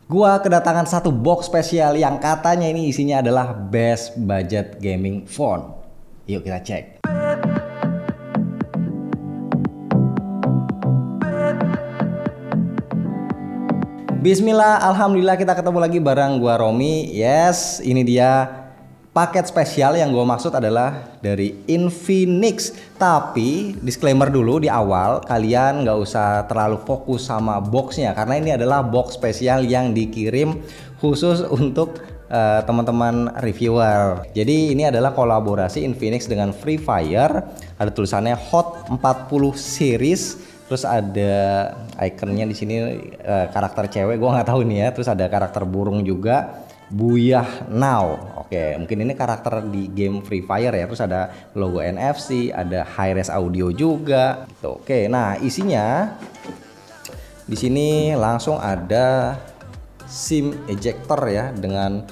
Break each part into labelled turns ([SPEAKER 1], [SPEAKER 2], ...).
[SPEAKER 1] Gua kedatangan satu box spesial yang katanya ini isinya adalah best budget gaming phone. Yuk kita cek. Bismillah, alhamdulillah kita ketemu lagi bareng gua Romi. Yes, ini dia paket spesial yang gua maksud adalah dari Infinix. Tapi disclaimer dulu di awal, kalian nggak usah terlalu fokus sama boxnya karena ini adalah box spesial yang dikirim khusus untuk teman-teman reviewer. Jadi ini adalah kolaborasi Infinix dengan Free Fire. Ada tulisannya Hot 40 series. Terus ada ikonnya di sini karakter cewek, gue nggak tahu nih ya. Terus ada karakter burung juga, Buyah Now. Oke, mungkin ini karakter di game Free Fire ya. Terus ada logo NFC, ada high-res audio juga. Oke, nah isinya di sini langsung ada SIM ejector ya dengan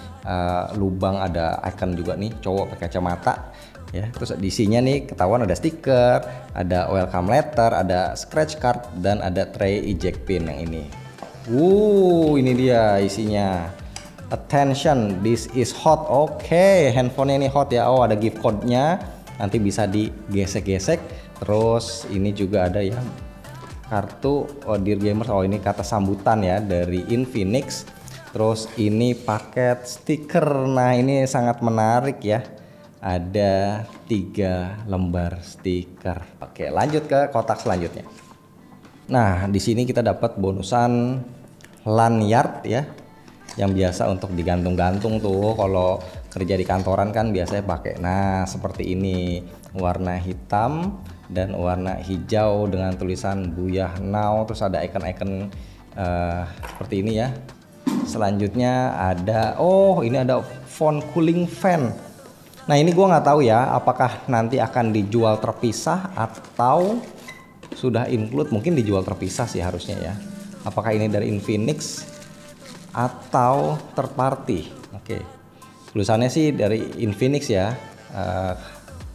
[SPEAKER 1] lubang, ada icon juga nih cowok pakai kacamata. Ya, terus di isinya nih ketahuan ada stiker, ada welcome letter, ada scratch card, dan ada tray eject pin yang ini. Ini dia isinya. Attention, this is hot. Oke, handphonenya ini hot ya. Oh, ada gift code-nya. Nanti bisa digesek-gesek. Terus ini juga ada ya kartu Dear Gamers. Oh, ini kata sambutan ya dari Infinix. Terus ini paket stiker. Nah, ini sangat menarik ya. Ada 3 lembar stiker. Oke, lanjut ke kotak selanjutnya. Nah, di sini kita dapat bonusan lanyard ya, yang biasa untuk digantung-gantung tuh kalau kerja di kantoran kan biasanya pakai. Nah, seperti ini, warna hitam dan warna hijau dengan tulisan Buyah Now. Terus ada icon-icon seperti ini ya. Selanjutnya ada, ini ada phone cooling fan. Nah, ini gue nggak tahu ya, apakah nanti akan dijual terpisah atau sudah include. Mungkin dijual terpisah sih harusnya ya. Apakah ini dari Infinix atau third party? Oke, tulisannya sih dari Infinix ya,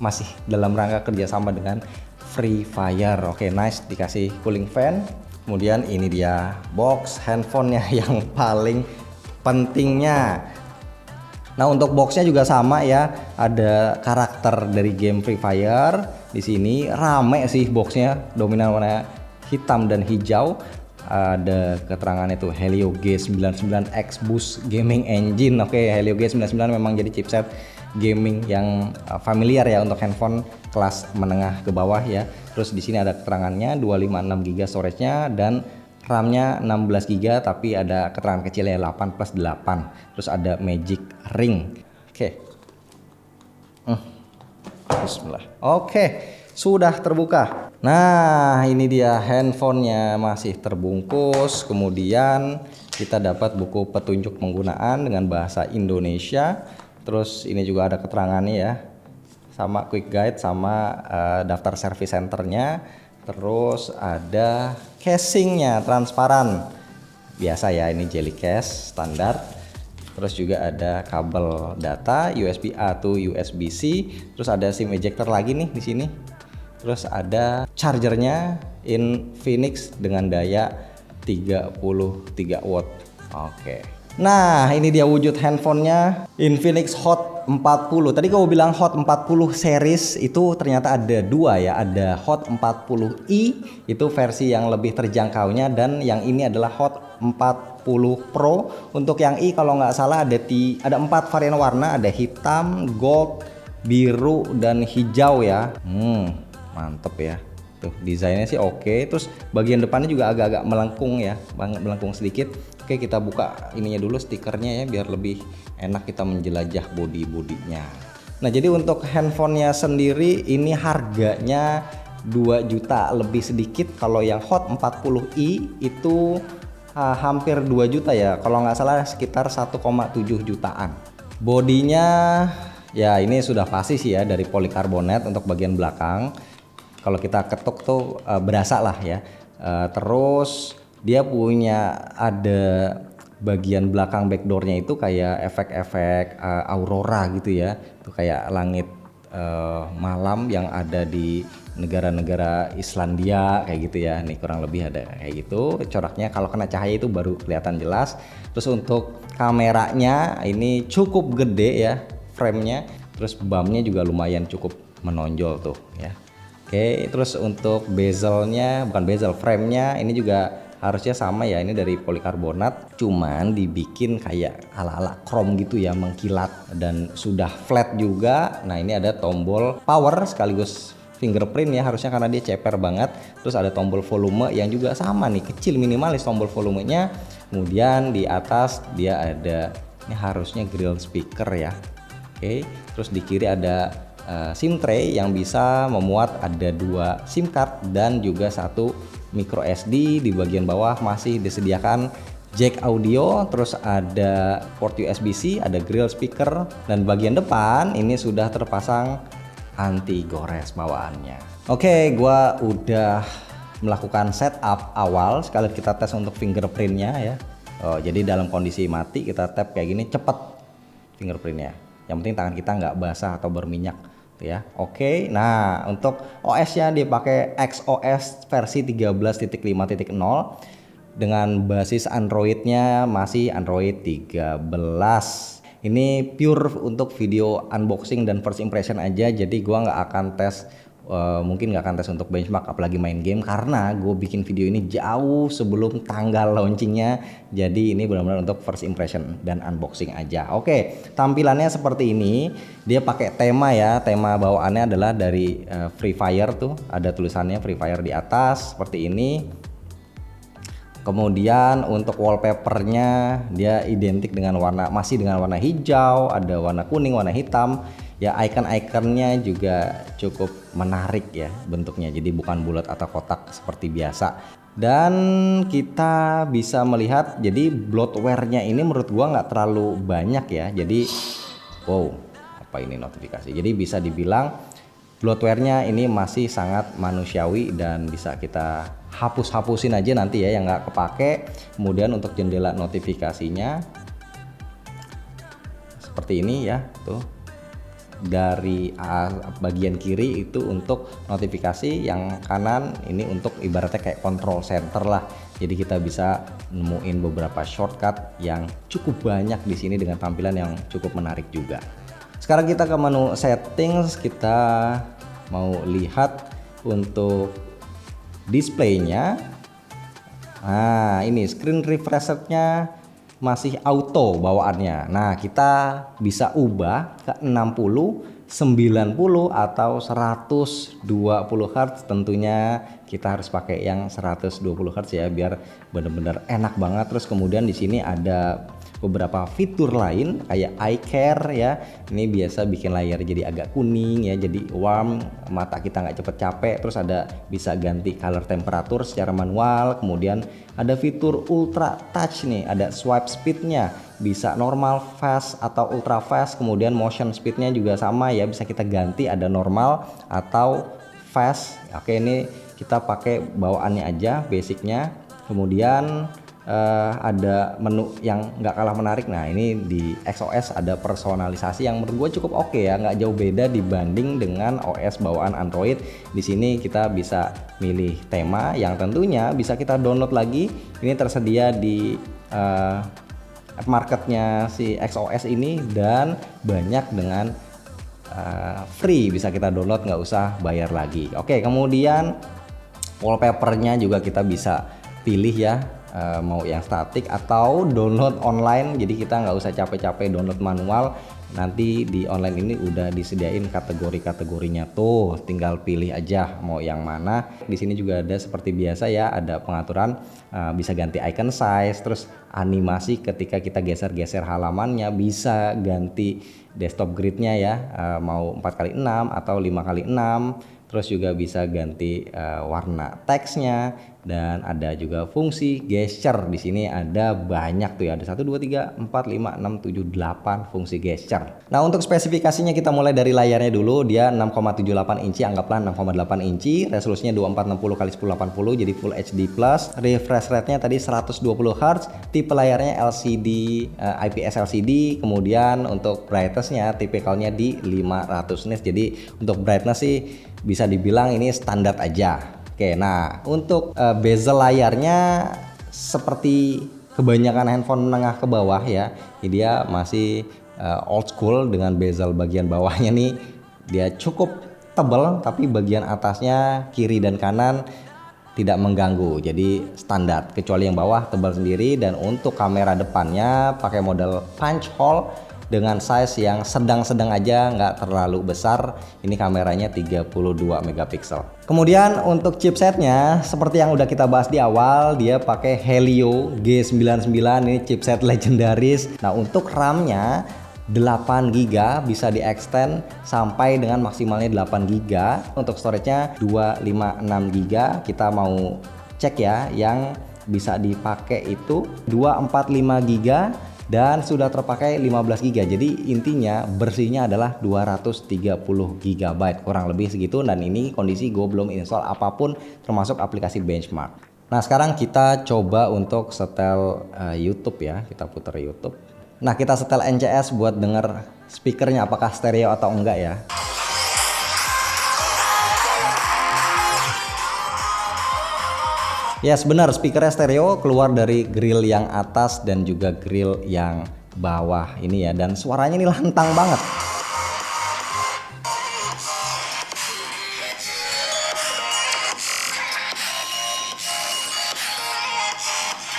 [SPEAKER 1] masih dalam rangka kerjasama dengan Free Fire. Oke, nice, dikasih cooling fan. Kemudian ini dia box handphonenya yang paling pentingnya. Nah, untuk boxnya juga sama ya, ada karakter dari game Free Fire. Di sini rame sih boxnya, dominan warna hitam dan hijau. Ada keterangannya tuh Helio G99X Boost Gaming Engine. Oke, Helio G99 memang jadi chipset gaming yang familiar ya untuk handphone kelas menengah ke bawah ya. Terus di sini ada keterangannya 256GB storage-nya dan RAM-nya 16GB, tapi ada keterangan kecilnya 8+8. Terus ada Magic Ring. Oke. Bismillah. Oke, sudah terbuka. Nah, ini dia handphonenya masih terbungkus. Kemudian kita dapat buku petunjuk penggunaan dengan bahasa Indonesia. Terus ini juga ada keterangannya ya, sama quick guide, sama daftar service centernya. Terus ada casingnya transparan, biasa ya, ini jelly case standar. Terus juga ada kabel data USB A to USB C. Terus ada SIM ejector lagi nih di sini. Terus ada chargernya Infinix dengan daya 33 watt. Oke. Nah, ini dia wujud handphonenya Infinix Hot 40. Tadi kalau bilang Hot 40 series itu ternyata ada 2 ya. Ada Hot 40i, itu versi yang lebih terjangkaunya, dan yang ini adalah Hot 40 Pro. Untuk yang i kalau nggak salah ada 4 varian warna, ada hitam, gold, biru, dan hijau ya. Mantep ya. Tuh, desainnya sih oke. Terus bagian depannya juga agak-agak melengkung ya, melengkung sedikit. Oke, kita buka ininya dulu, stikernya ya, biar lebih enak kita menjelajah bodinya. Nah, jadi untuk handphonenya sendiri ini harganya 2 juta lebih sedikit. Kalau yang Hot 40i itu hampir 2 juta ya, kalau nggak salah sekitar 1,7 jutaan. Bodinya ya ini sudah pasti sih ya, dari polikarbonat untuk bagian belakang. Kalau kita ketuk tuh berasa lah ya. Terus dia punya ada bagian belakang backdoornya itu kayak efek-efek aurora gitu ya. Itu kayak langit malam yang ada di negara-negara Islandia kayak gitu ya. Nih kurang lebih ada kayak gitu coraknya, kalau kena cahaya itu baru kelihatan jelas. Terus untuk kameranya ini cukup gede ya framenya, terus bumpnya juga lumayan cukup menonjol tuh ya. Oke, terus untuk bezelnya, bukan bezel, framenya ini juga harusnya sama ya, ini dari polikarbonat, cuman dibikin kayak ala-ala chrome gitu ya, mengkilat dan sudah flat juga. Nah ini ada tombol power sekaligus fingerprint ya harusnya karena dia ceper banget. Terus ada tombol volume yang juga sama nih, kecil minimalis tombol volumenya. Kemudian di atas dia ada, ini harusnya grill speaker ya. Oke, terus di kiri ada SIM tray yang bisa memuat ada 2 SIM card dan juga 1 micro SD. Di bagian bawah masih disediakan jack audio, terus ada port USB-C, ada grill speaker, dan bagian depan ini sudah terpasang anti gores bawaannya. Oke, gua udah melakukan setup awal, sekali kita tes untuk fingerprintnya ya. Jadi dalam kondisi mati kita tap kayak gini cepet fingerprintnya. Yang penting tangan kita nggak basah atau berminyak ya. Oke, nah untuk OS-nya dia pakai XOS versi 13.5.0 dengan basis Android-nya masih Android 13. Ini pure untuk video unboxing dan first impression aja, jadi gua nggak akan tes, mungkin nggak akan tes untuk benchmark apalagi main game karena gue bikin video ini jauh sebelum tanggal launchingnya. Jadi ini benar-benar untuk first impression dan unboxing aja. Oke, tampilannya seperti ini. Dia pakai tema ya, tema bawaannya adalah dari Free Fire tuh, ada tulisannya Free Fire di atas seperti ini. Kemudian untuk wallpapernya dia identik dengan warna, masih dengan warna hijau, ada warna kuning, warna hitam. Ya icon-iconnya juga cukup menarik ya bentuknya, jadi bukan bulat atau kotak seperti biasa. Dan kita bisa melihat jadi bloatware-nya ini menurut gua nggak terlalu banyak ya. Jadi wow, apa ini notifikasi. Jadi bisa dibilang bloatware-nya ini masih sangat manusiawi dan bisa kita hapus-hapusin aja nanti ya yang nggak kepake. Kemudian untuk jendela notifikasinya seperti ini ya tuh. Dari bagian kiri itu untuk notifikasi, yang kanan ini untuk ibaratnya kayak control center lah. Jadi kita bisa nemuin beberapa shortcut yang cukup banyak di sini dengan tampilan yang cukup menarik juga. Sekarang kita ke menu settings, kita mau lihat untuk displaynya. Nah ini screen refresh-nya masih auto bawaannya. Nah kita bisa ubah ke 60, 90 atau 120 Hz. Tentunya kita harus pakai yang 120 Hz ya biar benar-benar enak banget. Terus kemudian di sini ada beberapa fitur lain kayak eye care ya. Ini biasa bikin layar jadi agak kuning ya, jadi warm, mata kita nggak cepet capek. Terus ada bisa ganti color temperatur secara manual. Kemudian ada fitur ultra touch nih, ada swipe speednya, bisa normal, fast atau ultra fast. Kemudian motion speednya juga sama ya, bisa kita ganti ada normal atau fast. Oke, ini kita pakai bawaannya aja basicnya. Kemudian ada menu yang nggak kalah menarik. Nah ini di XOS ada personalisasi yang menurut gue cukup oke ya, nggak jauh beda dibanding dengan OS bawaan Android. Di sini kita bisa milih tema yang tentunya bisa kita download lagi. Ini tersedia di app marketnya si XOS ini dan banyak dengan free, bisa kita download nggak usah bayar lagi. Oke, kemudian wallpapernya juga kita bisa pilih ya, mau yang statik atau download online. Jadi kita nggak usah capek-capek download manual, nanti di online ini udah disediain kategori-kategorinya tuh, tinggal pilih aja mau yang mana. Di sini juga ada seperti biasa ya, ada pengaturan bisa ganti icon size, terus animasi ketika kita geser-geser halamannya, bisa ganti desktop gridnya ya, mau 4x6 atau 5x6. Terus juga bisa ganti warna teksnya, dan ada juga fungsi gesture. Di sini ada banyak tuh ya, ada 1 2 3 4 5 6 7 8 fungsi gesture. Nah, untuk spesifikasinya kita mulai dari layarnya dulu. Dia 6,78 inci, anggaplah 6,8 inci, resolusinya 2460 x 1080 jadi Full HD plus. Refresh rate-nya tadi 120 Hz, tipe layarnya LCD, IPS LCD. Kemudian untuk brightness-nya tipikalnya di 500 nits. Jadi untuk brightness sih bisa dibilang ini standar aja. Oke, nah untuk bezel layarnya seperti kebanyakan handphone menengah ke bawah ya, ini dia masih old school dengan bezel bagian bawahnya nih dia cukup tebal, tapi bagian atasnya kiri dan kanan tidak mengganggu, jadi standar, kecuali yang bawah tebal sendiri. Dan untuk kamera depannya pakai model punch hole dengan size yang sedang-sedang aja, nggak terlalu besar. Ini kameranya 32 megapiksel. Kemudian untuk chipsetnya seperti yang udah kita bahas di awal, dia pakai Helio G99, ini chipset legendaris. Nah, untuk RAM-nya 8 GB, bisa di-extend sampai dengan maksimalnya 8 GB. Untuk storage-nya 256 GB. Kita mau cek ya, yang bisa dipakai itu 245 GB dan sudah terpakai 15 GB. Jadi intinya bersihnya adalah 230 GB, kurang lebih segitu. Dan ini kondisi gue belum install apapun termasuk aplikasi benchmark. Nah, sekarang kita coba untuk setel YouTube ya, kita putar YouTube. Nah, kita setel NCS buat denger speakernya apakah stereo atau enggak ya. Yes, benar, speakernya stereo, keluar dari grill yang atas dan juga grill yang bawah ini ya, dan suaranya ini lantang banget.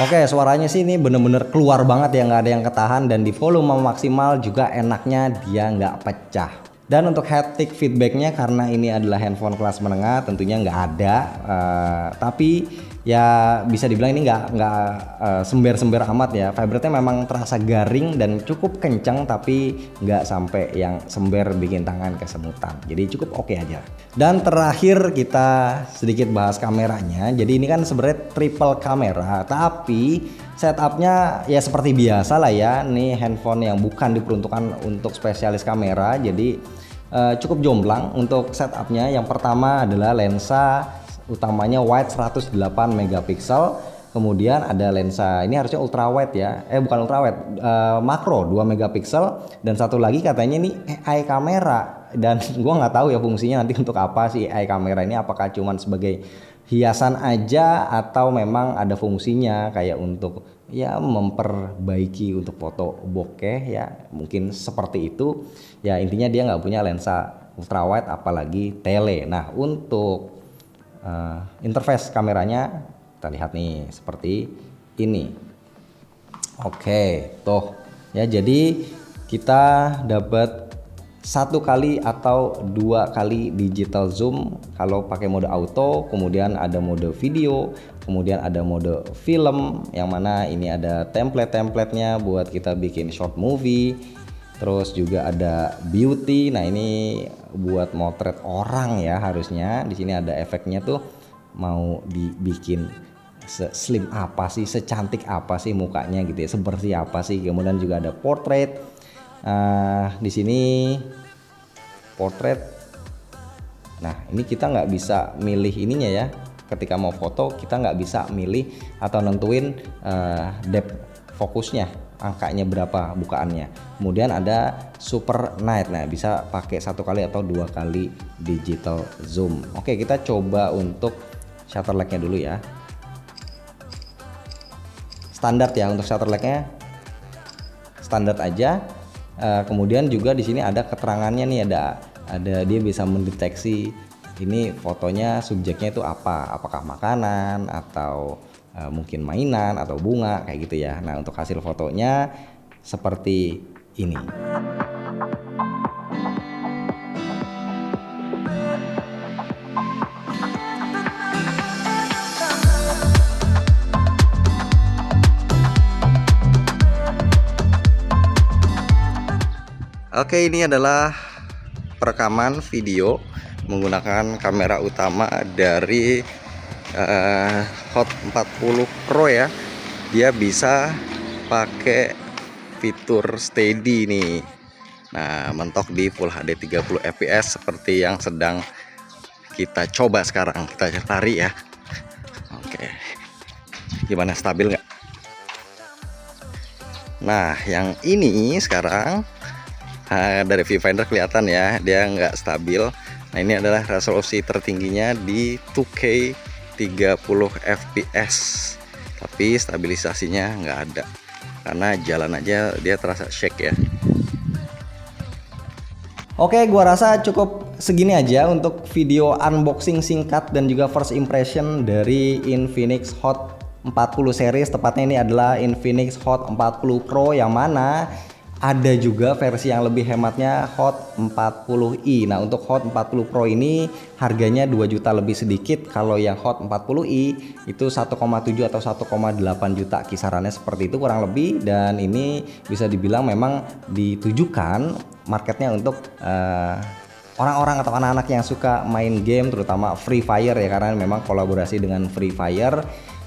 [SPEAKER 1] Oke, suaranya sih ini bener-bener keluar banget ya, nggak ada yang ketahan, dan di volume maksimal juga enaknya dia nggak pecah. Dan untuk haptic feedbacknya, karena ini adalah handphone kelas menengah, tentunya nggak ada, tapi ya bisa dibilang ini nggak sember-sember amat ya. Vibrate-nya memang terasa garing dan cukup kencang, tapi nggak sampai yang sember bikin tangan kesemutan. Jadi cukup oke aja. Dan terakhir kita sedikit bahas kameranya. Jadi ini kan sebenarnya triple kamera, tapi setupnya ya seperti biasa lah ya. Ini handphone yang bukan diperuntukkan untuk spesialis kamera, jadi cukup jomplang untuk setupnya. Yang pertama adalah lensa utamanya wide 108 megapiksel, kemudian ada lensa ini harusnya ultra wide ya, bukan ultra wide, makro 2 megapiksel, dan satu lagi katanya ini AI kamera, dan gua nggak tahu ya fungsinya nanti untuk apa sih AI kamera ini, apakah cuman sebagai hiasan aja atau memang ada fungsinya kayak untuk ya memperbaiki untuk foto bokeh ya, mungkin seperti itu ya. Intinya dia nggak punya lensa ultra wide apalagi tele. Nah, untuk interface kameranya kita lihat nih seperti ini. Oke, tuh ya, jadi kita dapat 1 kali atau 2 kali digital zoom kalau pakai mode auto, kemudian ada mode video, kemudian ada mode film, yang mana ini ada template-templatenya buat kita bikin short movie. Terus juga ada beauty. Nah, ini buat motret orang ya harusnya. Di sini ada efeknya tuh, mau dibikin slim apa sih, secantik apa sih mukanya gitu ya, sebersih apa sih. Kemudian juga ada portrait. Di sini portrait. Nah, ini kita nggak bisa milih ininya ya. Ketika mau foto kita nggak bisa milih atau nentuin depth fokusnya, angkanya berapa bukaannya. Kemudian ada super night. Nah, bisa pakai 1 kali atau 2 kali digital zoom. Oke, kita coba untuk shutter lag-nya dulu ya. Standar ya, untuk shutter lag-nya standar aja. Kemudian juga di sini ada keterangannya nih, ada dia bisa mendeteksi ini fotonya subjeknya itu apa, apakah makanan atau mungkin mainan atau bunga kayak gitu ya. Nah, untuk hasil fotonya seperti ini. Oke, ini adalah perekaman video menggunakan kamera utama dari Hot 40 Pro ya, dia bisa pakai fitur steady nih. Nah, mentok di Full HD 30 fps seperti yang sedang kita coba sekarang. Kita cari ya. Oke, gimana, stabil nggak? Nah, yang ini sekarang dari viewfinder kelihatan ya, dia nggak stabil. Nah, ini adalah resolusi tertingginya di 2K 30 fps, tapi stabilisasinya nggak ada karena jalan aja dia terasa shake ya. Oke, gua rasa cukup segini aja untuk video unboxing singkat dan juga first impression dari Infinix Hot 40 series. Tepatnya ini adalah Infinix Hot 40 Pro, yang mana ada juga versi yang lebih hematnya Hot 40i. Nah, untuk Hot 40 Pro ini harganya 2 juta lebih sedikit. Kalau yang Hot 40i itu 1,7 atau 1,8 juta, kisarannya seperti itu kurang lebih. Dan ini bisa dibilang memang ditujukan marketnya untuk orang-orang atau anak-anak yang suka main game, terutama Free Fire ya, karena memang kolaborasi dengan Free Fire.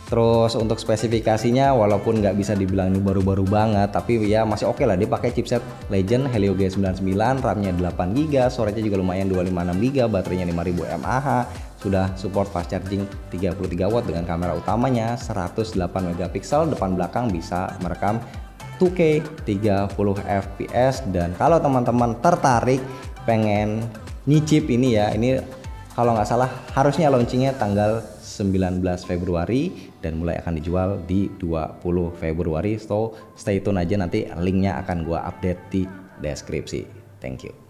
[SPEAKER 1] Terus untuk spesifikasinya walaupun nggak bisa dibilang ini baru-baru banget, tapi ya masih oke lah. Dia pakai chipset Legend Helio G99, RAM-nya 8GB, storage-nya juga lumayan 256GB, baterainya 5000 mAh, sudah support fast charging 33 watt dengan kamera utamanya 108 megapiksel, depan belakang bisa merekam 2K 30 fps. Dan kalau teman-teman tertarik pengen nyicip ini ya, ini kalau nggak salah harusnya launchingnya tanggal 19 Februari dan mulai akan dijual di 20 Februari. So stay tune aja, nanti linknya akan gua update di deskripsi. Thank you.